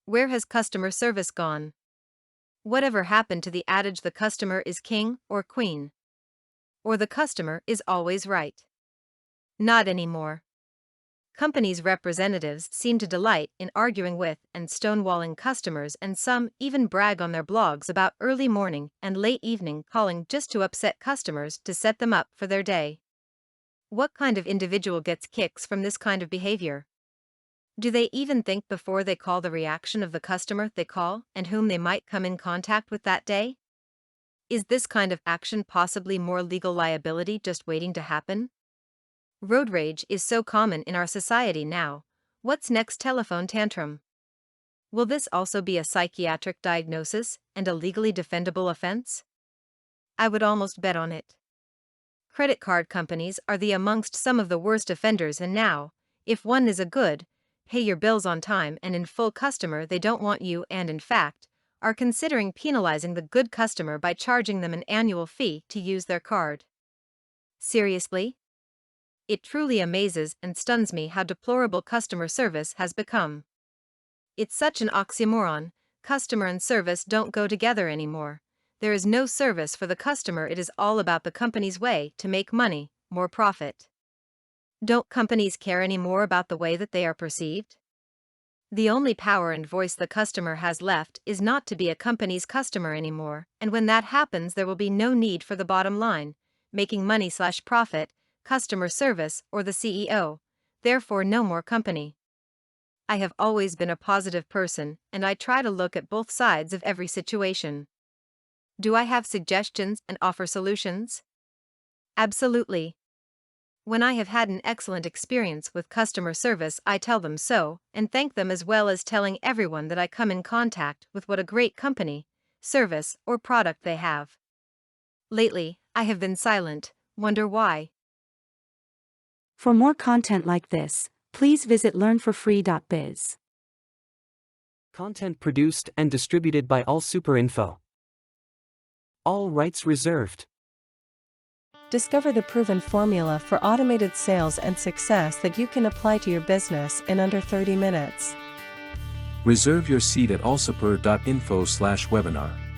Where has customer service gone? Whatever happened to the adage the customer is king or queen? Or the customer is always right? Not anymore. Companies' representatives seem to delight in arguing with and stonewalling customers, and some even brag on their blogs about early morning and late evening calling just to upset customers to set them up for their day. What kind of individual gets kicks from this kind of behavior? Do they even think before they call the reaction of the customer they call and whom they might come in contact with that day? Is this kind of action possibly more legal liability just waiting to happen? Road rage is so common in our society now. What's next? Telephone tantrum. Will this also be a psychiatric diagnosis and a legally defendable offense? I would almost bet on it. Credit card companies are amongst some of the worst offenders, and now, if one is a good, pay your bills on time and in full customer, they don't want you and, in fact, are considering penalizing the good customer by charging them an annual fee to use their card. Seriously? It truly amazes and stuns me how deplorable customer service has become. It's such an oxymoron. Customer and service don't go together anymore. There is no service for the customer, it is all about the company's way to make money, more profit. Don't companies care any more about the way that they are perceived? The only power and voice the customer has left is not to be a company's customer anymore, and when that happens, there will be no need for the bottom line, making money/profit, customer service, or the CEO, therefore no more company. I have always been a positive person, and I try to look at both sides of every situation. Do I have suggestions and offer solutions? Absolutely. When I have had an excellent experience with customer service, I tell them so, and thank them, as well as telling everyone that I come in contact with what a great company, service, or product they have. Lately, I have been silent. Wonder why? For more content like this, please visit learnforfree.biz. Content produced and distributed by AllSuperInfo. All rights reserved. Discover the proven formula for automated sales and success that you can apply to your business in under 30 minutes. Reserve your seat at allsuper.info/webinar.